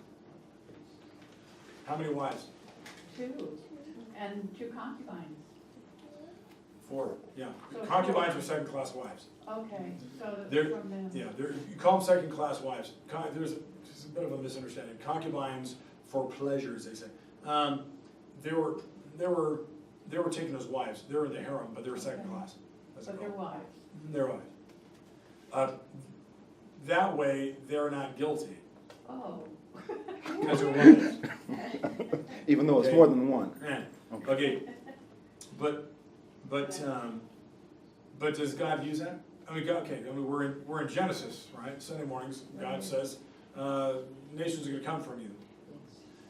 How many wives? 2, and 2 concubines. 4, yeah. So Concubines are second-class wives. Okay, so They're- from them. Yeah, you call them second-class wives. There's a bit of a misunderstanding. Concubines for pleasures, they say. They were taken as wives. They were in the harem, but they were second class. That's But it they're called. wives. They're wives. That way, they're not guilty, Oh. because they're wives. Even though it's Okay. more than one. Yeah. Okay, but does God use that? We're in Genesis, right? Sunday mornings, God Right. says, nations are gonna come from you.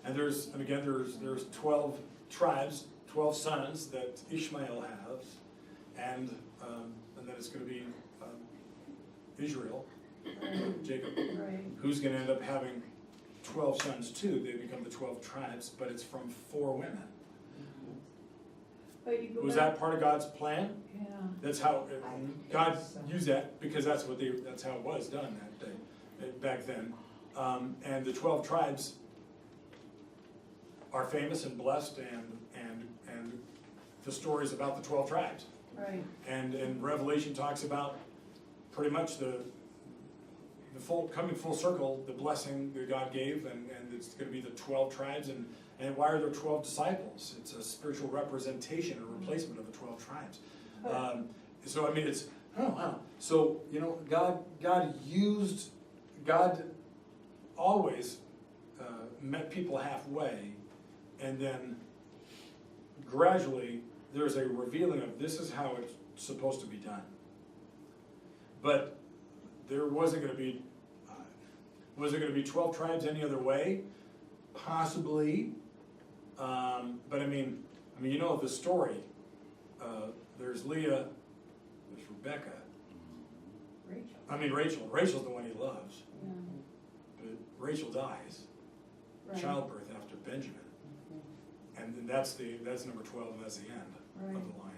And there's 12 tribes, 12 sons that Ishmael has, and then it's gonna be Israel, Jacob, Right. who's gonna end up having 12 sons too. They become the 12 tribes, but it's from 4 women. But you go Was back, that part of God's plan? yeah, That's how, God so. used that, because that's how it was done that day, back then. And the 12 tribes are famous and blessed, and the stories about the 12 tribes. right, And Revelation talks about pretty much the coming full circle, the blessing that God gave, and it's gonna be the 12 tribes, and why are there 12 disciples? It's a spiritual representation or replacement of the 12 tribes. So I mean, it's, oh wow. So, you know, God always met people halfway, and then gradually there's a revealing of this is how it's supposed to be done. But there wasn't gonna be, was it gonna be 12 tribes any other way? Possibly. But I mean, you know the story. There's Leah, there's Rebecca. Rachel, Rachel. Rachel's the one he loves. yeah, But Rachel dies, right, childbirth after Benjamin. And then that's number 12, and that's the end right. of the line.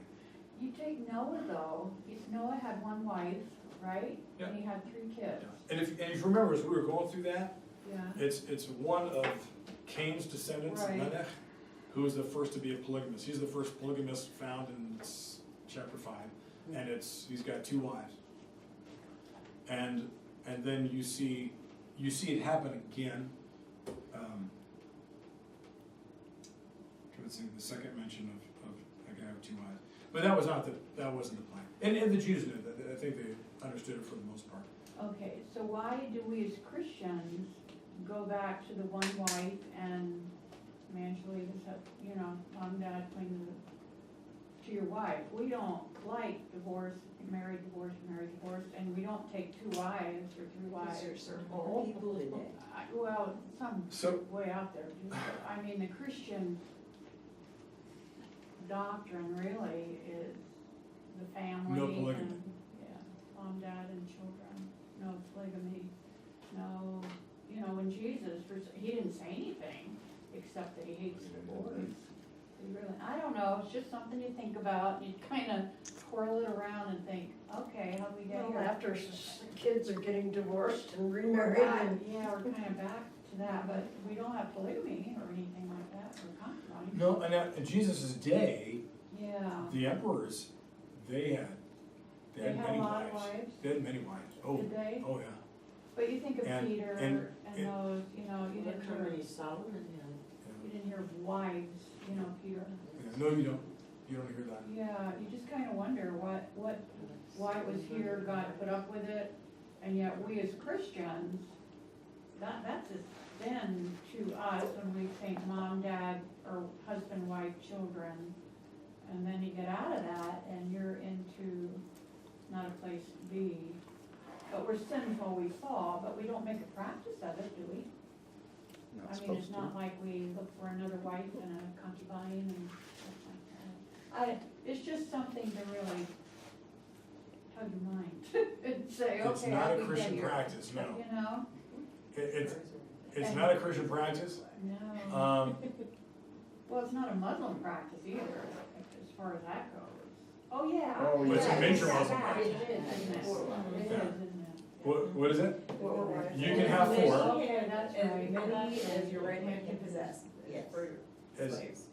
You take Noah though, Noah had one wife, right? Yeah. And he had 3 kids, And if you remember, as we were going through that, yeah, it's one of Cain's descendants, Right. Lamech, who is the first to be a polygamist. He's the first polygamist found in chapter 5, and he's got 2 wives. And then you see it happen again. Let's see, the second mention of a guy with 2 wives. But that wasn't the plan. And the Jews knew that. I think they understood it for the most part. okay, so why do we as Christians go back to the one wife and eventually just have, mom, dad, cling to your wife? We don't like divorce, married, divorce, and we don't take 2 wives or 3 wives. There's certain people today. Well, some So- way out there, too. I mean, the Christian doctrine really is the family. No polygamy. And, yeah, mom, dad, and children, no polygamy, no, when Jesus, he didn't say anything except that he hates divorce. He really, I don't know, it's just something you think about, you kind of twirl it around and think, okay, how do we get Well, here? after kids are getting divorced and We're remarried back, and. yeah, we're kind of back to that, but we don't have polygamy or anything like that, or concubine. No, and in Jesus' day, Yeah, the emperors, they had they had a many lot of wives. wives, They had many wives. Oh, did they? oh yeah. But you think of And- Peter and- and those, you Look how many Solomon had. you didn't hear of wives, Peter. Yeah. No, you don't. You don't hear that. Yeah, you just kind of wonder why it was here, God put up with it, and yet we as Christians, that's a sin to us when we think mom, dad, or husband, wife, children, and then you get out of that and you're into not a place to be. But we're sinful, we fall, but we don't make a practice of it, do we? Not I mean, supposed it's to. not like we look for another wife and a concubine and stuff like that. It's just something to really tug your mind and say, okay, It's not how a do we get Christian here? practice, no. You know? It's not a Christian practice. No. Well, it's not a Muslim practice either, as far as that goes. Oh, yeah. Oh, But it's a yeah. major Yeah, Muslim that practice. It is, isn't it? It Yeah. is, isn't it? What is it? You can have Many- 4. Okay, that's right. As many That's as right. your right hand can possess. Yes. For As- slaves.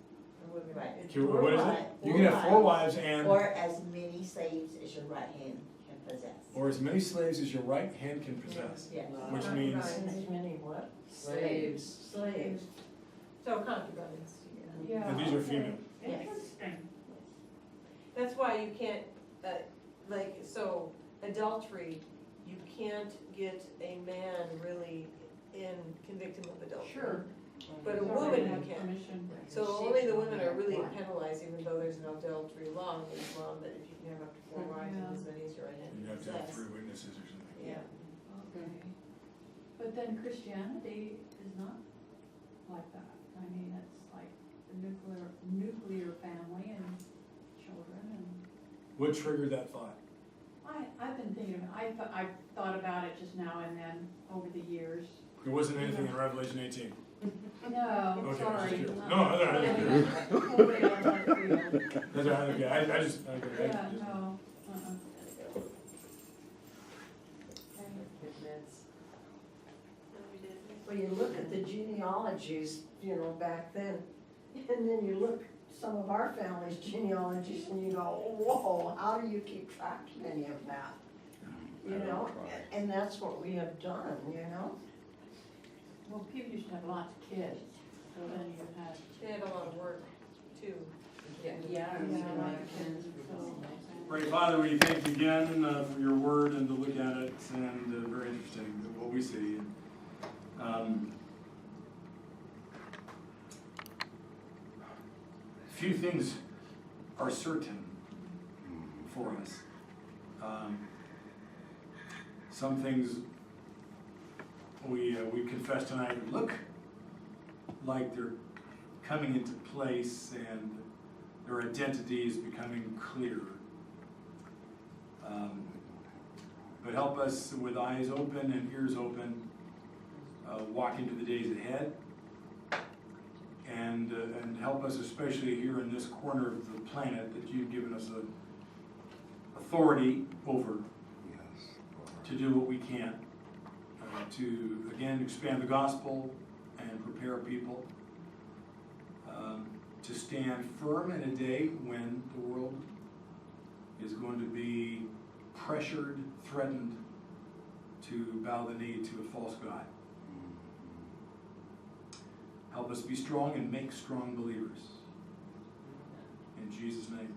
Or women. Right. Okay, what is it? You can have 4 wives and, Or as many slaves as your right hand can possess. or as many slaves as your right hand can possess. Yes. Which means, As many what? Slaves. Slaves. So concubines. Yeah. and these are okay. female. Interesting. That's why you can't, so adultery, you can't get a man really and convict him of adultery. Sure. But a It's woman already you had can. permission. So only the women are really penalized, even though there's no adultery law in Islam, that if you can have up to 4 wives and as many as your right hand You can have to have possess. 3 witnesses or something. Yeah. Okay. But then Christianity is not like that. I mean, it's like the nuclear family and children and, What triggered that thought? I've been thinking of it, I've thought about it just now and then over the years. There wasn't anything in Revelation 18. No, Okay, sorry. just curious. No, that's Totally out of left field. That's all right, okay, I just, okay, I Yeah, just. no, Well, you look at the genealogies, you know, back then, and then you look some of our family's genealogies and you go, whoa, how do you keep track of any of that? You know, and that's what we have done, you know? Well, people used to have lots of kids, so then you had. They had a lot of work too. Yeah. Yeah, a lot of kids, so. Pray, Father, we thank you again for your word and to look at it, and very interesting what we see. Few things are certain for us. Some things we confess tonight look like they're coming into place and their identity is becoming clear. But help us with eyes open and ears open, walk into the days ahead, and help us, especially here in this corner of the planet that you've given us authority over, to do what we can to again expand the gospel and prepare people to stand firm in a day when the world is going to be pressured, threatened to bow the knee to a false god. Help us be strong and make strong believers. In Jesus' name,